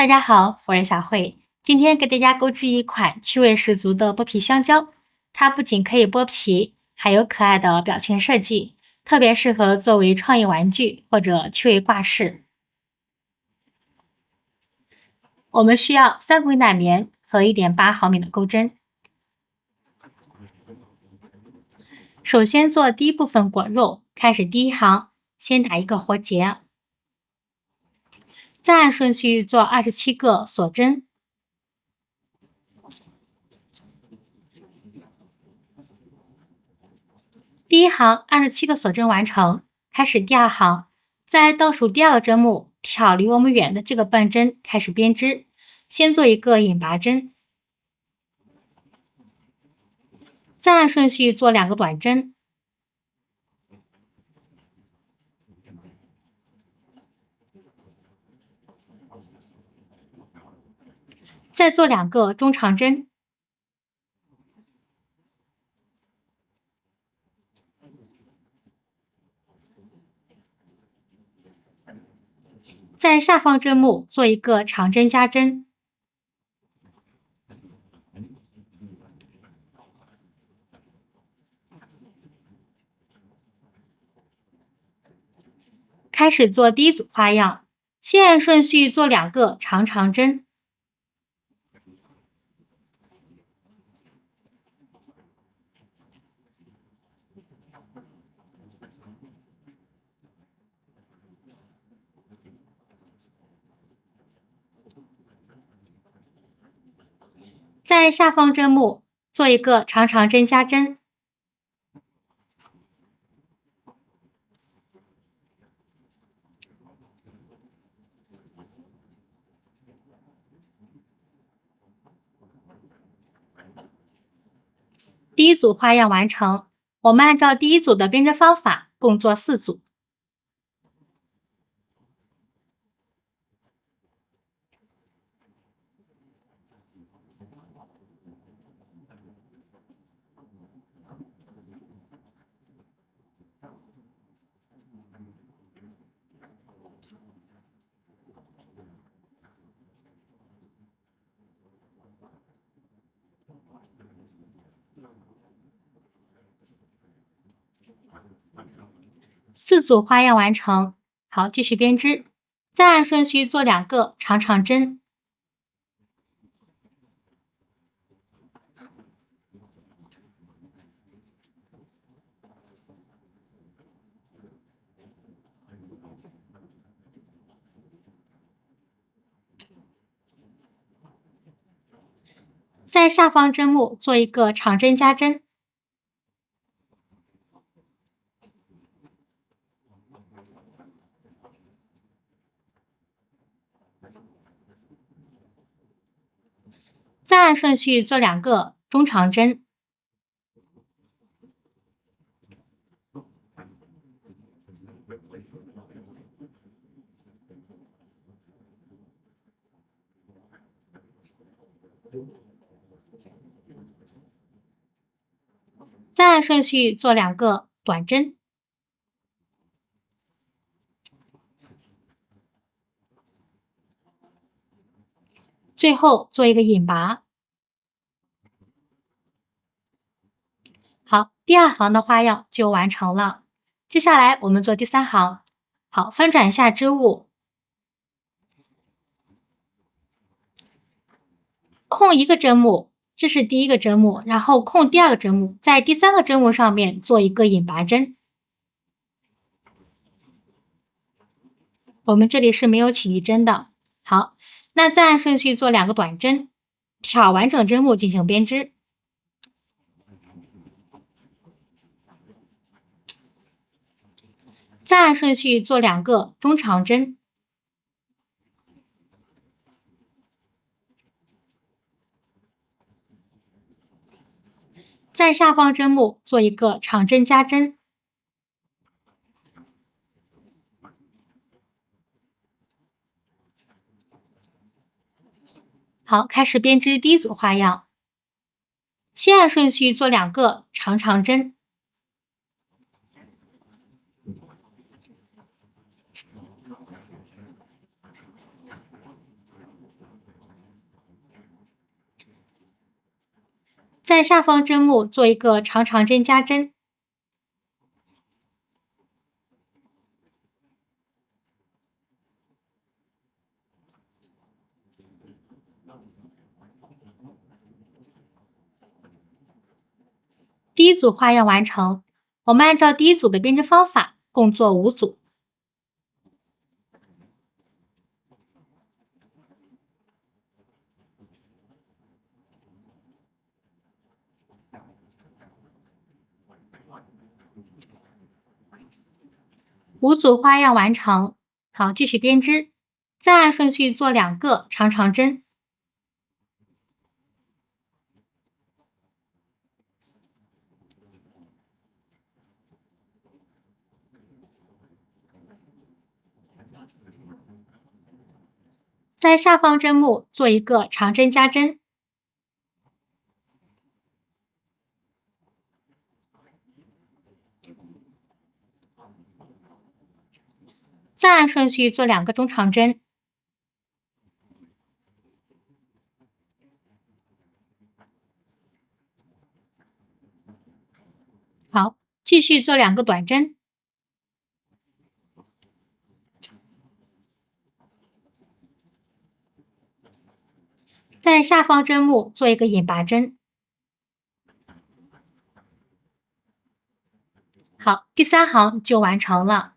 大家好，我是小慧，今天给大家购置一款趣味十足的剥皮香蕉。它不仅可以剥皮，还有可爱的表情设计，特别适合作为创意玩具或者趣味挂饰。我们需要3回奶棉和1.8毫米的钩针。首先做第一部分果肉，开始第一行，先打一个活结，再按顺序做27个锁针。第一行27个锁针完成，开始第二行，在倒数第2个针目挑离我们远的这个半针开始编织，先做一个引拔针，再按顺序做2个短针，再做2个中长针，在下方针目做一个长针加针，开始做第一组花样，先按顺序做2个长针，在下方针目做一个长针加针，第一组花样完成，我们按照第一组的编织方法共做4组。4组花样完成，好，继续编织，再按顺序做2个长针，在下方针目做一个长针加针，再按顺序做2个中长针，再按顺序做2个短针，最后做一个引拔。好，第2行的花样就完成了。接下来我们做第3行。好，翻转一下织物，空一个针目，这是第1个针目，然后空第2个针目，在第3个针目上面做一个引拔针。我们这里是没有起立针的。好，那再按顺序做2个短针，挑完整针目进行编织。再按顺序做2个中长针，在下方针目做一个长针加针，好，开始编织第1组花样。先按顺序做2个长针，在下方针目做一个长长针加针。第一组花样完成，我们按照第一组的编织方法，共做5组。5组花样完成，好，继续编织，再按顺序做2个长长针。在下方针目做一个长针加针。再按顺序做2个中长针。好，继续做2个短针。在下方针目做一个引拔针。好，第3行就完成了。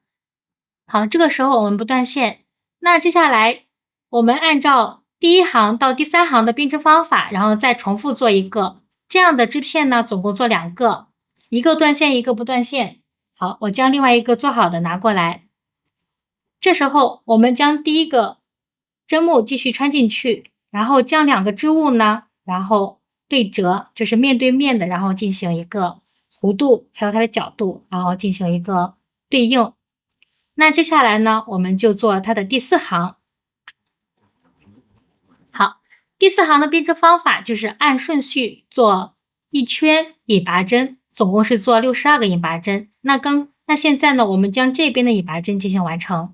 好，这个时候我们不断线。那接下来我们按照第1行到第3行的编织方法，然后再重复做一个。这样的织片呢，总共做2个，一个断线，一个不断线。好，我将另外一个做好的拿过来。这时候我们将第1个针目继续穿进去，然后将2个织物呢，然后对折，就是面对面的，然后进行一个弧度，还有它的角度，然后进行一个对应。那接下来呢，我们就做它的第4行。好，第4行的编织方法就是按顺序做1圈引拔针，总共是做62个引拔针。那现在呢，我们将这边的引拔针进行完成。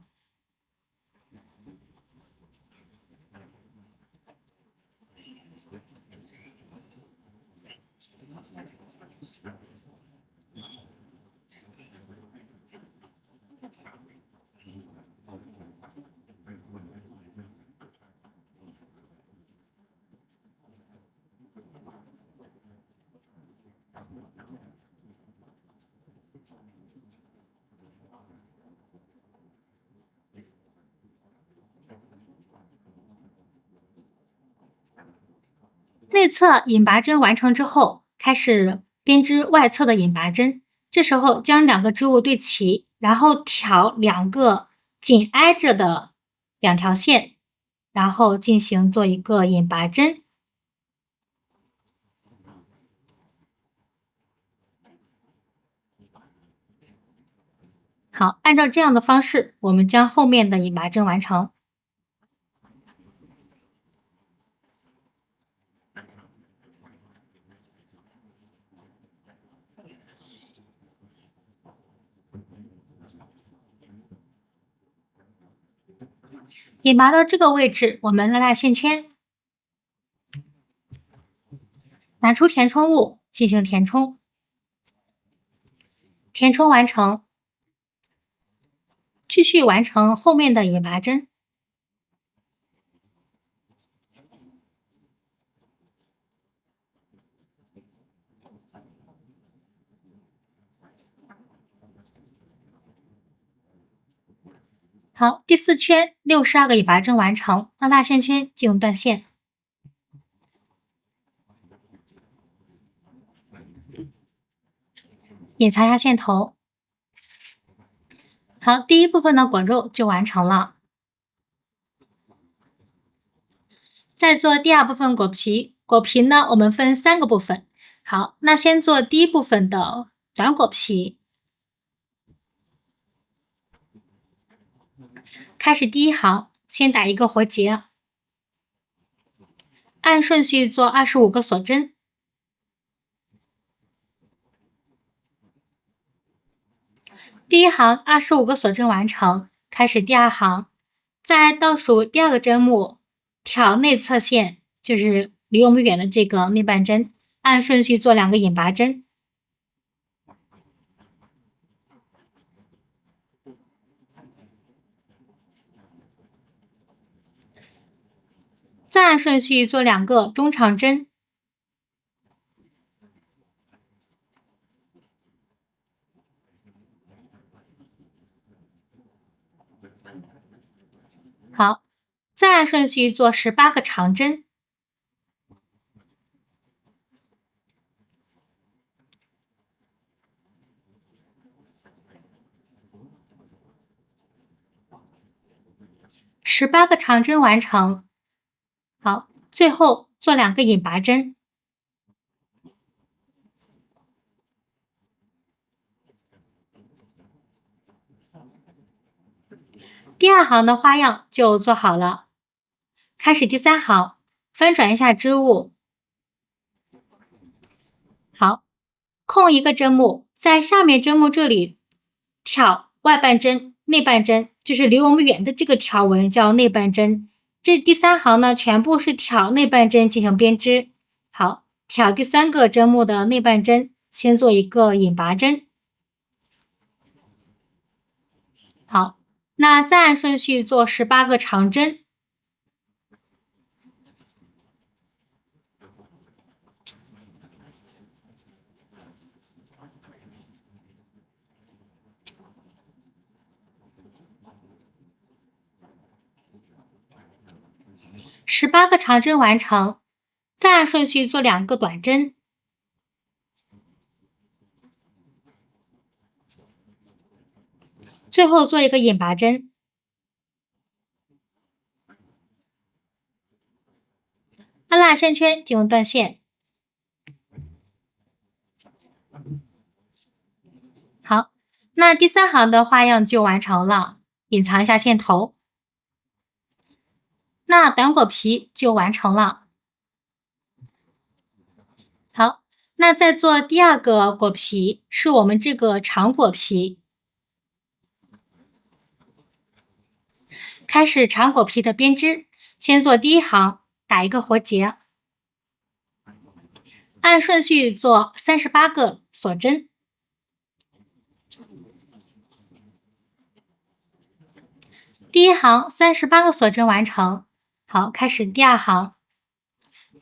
内侧引拔针完成之后，开始编织外侧的引拔针。这时候将2个织物对齐，然后挑2个紧挨着的2条线，然后进行做一个引拔针。好，按照这样的方式，我们将后面的引拔针完成。引拔到这个位置，我们拉线圈，拿出填充物进行填充，填充完成，继续完成后面的引拔针。好，第4圈62个引拔针完成，拉线圈进入断线。隐藏下线头。好，第1部分的果肉就完成了。再做第2部分果皮，果皮呢，我们分3个部分。好，那先做第1部分的短果皮。开始第1行，先打一个活结，按顺序做25个锁针。第1行25个锁针完成，开始第2行，在倒数第2个针目挑内侧线，就是离我们远的这个面半针，按顺序做2个引拔针。再按顺序做2个中长针。好，再按顺序做18个长针。18个长针完成。好，最后做2个引拔针。第2行的花样就做好了。开始第3行，翻转一下织物。好，空一个针目，在下面针目这里挑外半针、内半针，就是离我们远的这个条纹叫内半针。这第3行呢，全部是挑内半针进行编织。好，挑第3个针目的内半针，先做一个引拔针。好，那再按顺序做18个长针。18个长针完成，再按顺序做2个短针。最后做一个引拔针。按蜡线圈进行断线。好，那第3行的花样就完成了，隐藏一下线头。那短果皮就完成了。好，那再做第2个果皮，是我们这个长果皮。开始长果皮的编织，先做第1行，打一个活结，按顺序做38个锁针。第1行38个锁针完成。好，开始第2行，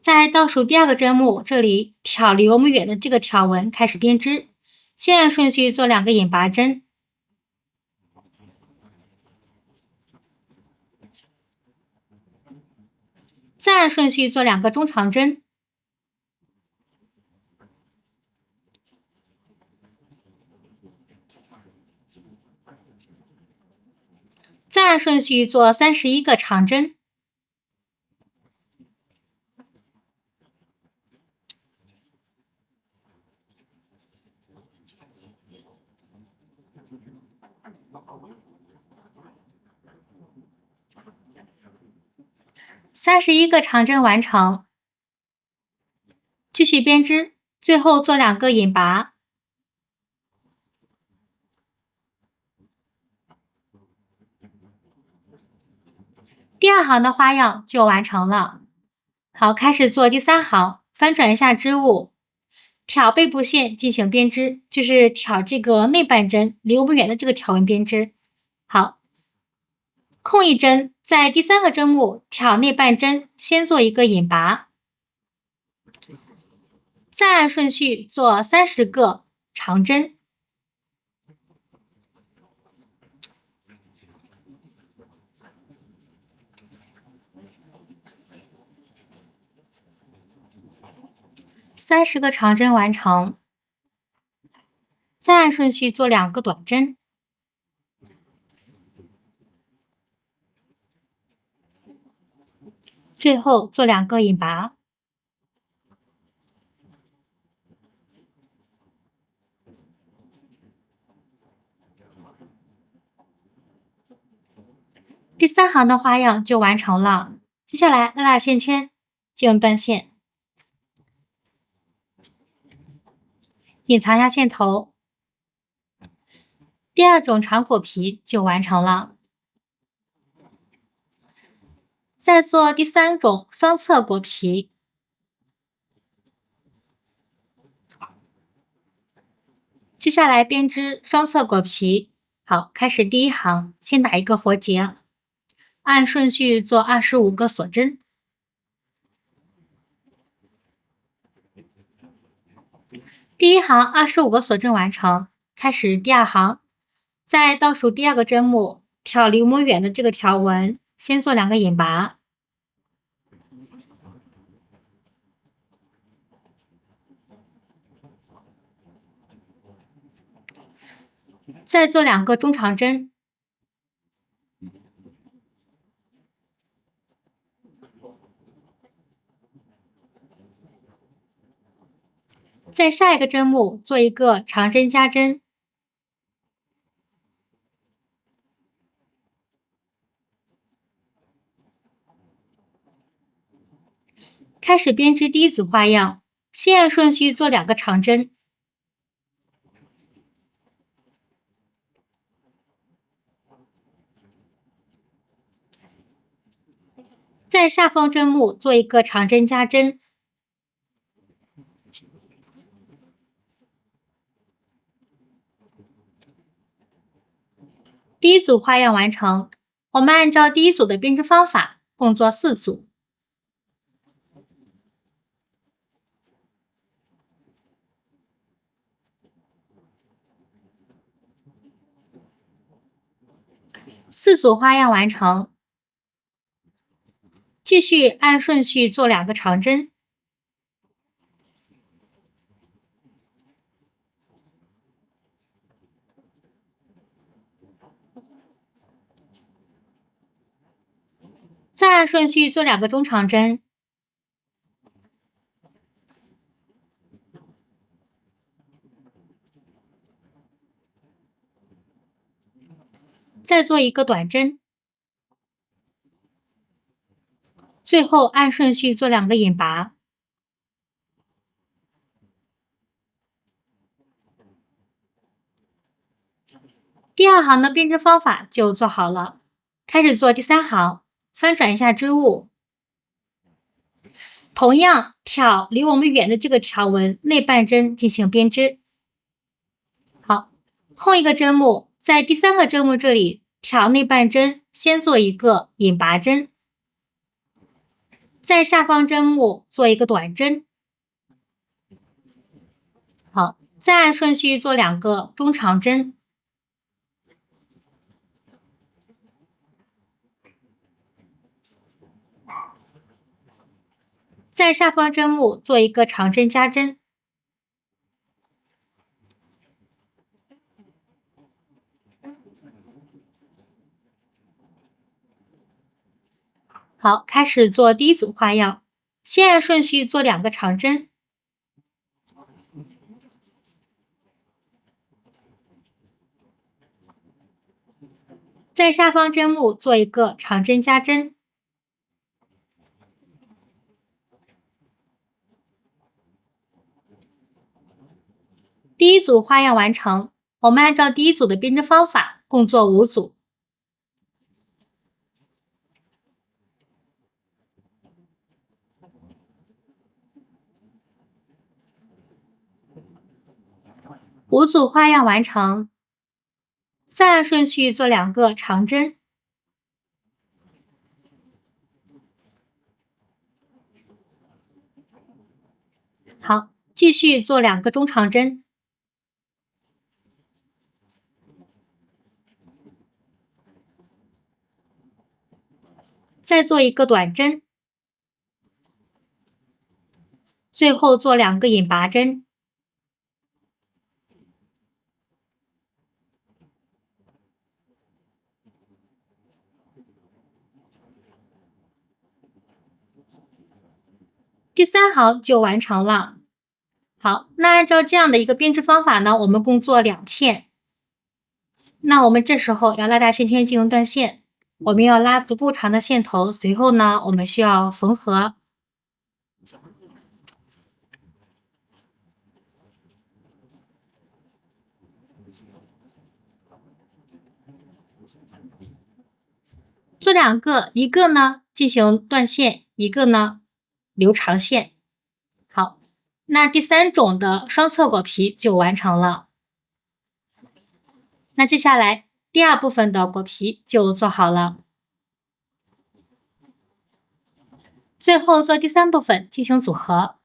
在倒数第2个针目这里挑离我们远的这个条纹开始编织，先按顺序做2个引拔针。再按顺序做2个中长针。再按顺序做31个长针。31个长针完成，继续编织，最后做2个引拔。第2行的花样就完成了。好，开始做第3行，翻转一下织物，挑背部线进行编织，就是挑这个内半针离我们远的这个条纹编织。好，空一针，在第3个针目挑内半针，先做一个引拔，再按顺序做30个长针。30个长针完成，再按顺序做2个短针。最后做2个引拔。第3行的花样就完成了。接下来拉线圈，进行断线，隐藏一下线头。第2种长果皮就完成了。再做第3种双侧果皮。接下来编织双侧果皮。好，开始第一行，先打一个活结，按顺序做25个锁针。第一行25个锁针完成，开始第二行，在倒数第二个针目挑离我们远的这个条纹，先做2个引拔，再做2个中长针，在下一个针目做一个长针加针，开始编织第一组花样，先按顺序做2个长针，在下方针目做一个长针加针，第一组花样完成。我们按照第一组的编织方法，共做4组。4组花样完成，继续按顺序做2个长针，再按顺序做2个中长针，再做一个短针，最后按顺序做2个引拔。第二行的编织方法就做好了，开始做第3行，翻转一下织物，同样挑离我们远的这个条纹内半针进行编织。好，空一个针目，在第3个针目这里挑内半针，先做一个引拔针，在下方针目做一个短针。好，再按顺序做2个中长针，在下方针目做一个长针加针，好，开始做第一组花样，先按顺序做2个长针，在下方针目做一个长针加针，第一组花样完成。我们按照第一组的编织方法，共做5组。5组花样完成，再按顺序做2个长针，好，继续做2个中长针，再做一个短针，最后做2个引拔针。第3行就完成了。好，那按照这样的一个编织方法呢，我们共做2片。那我们这时候要拉大线圈进行断线，我们要拉足够长的线头，随后呢，我们需要缝合。做2个，一个呢进行断线，一个呢留长线。好，那第3种的双侧果皮就完成了。那接下来第二部分的果皮就做好了，最后做第三部分进行组合。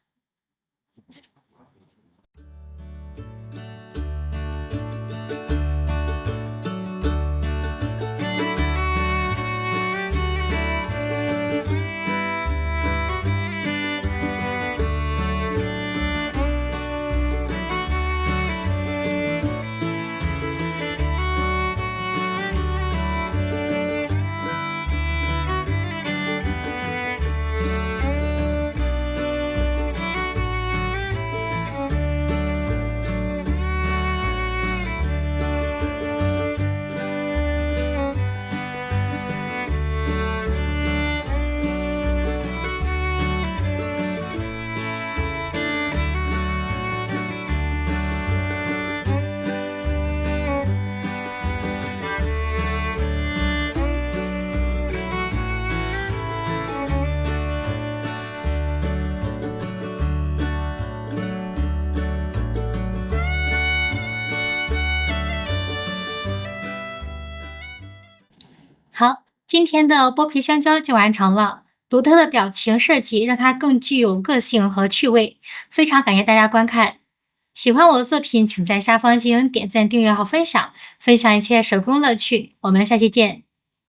好，今天的剥皮香蕉就完成了。独特的表情设计让它更具有个性和趣味，非常感谢大家观看。喜欢我的作品，请在下方进行点赞、订阅和分享，分享一切手工乐趣。我们下期见。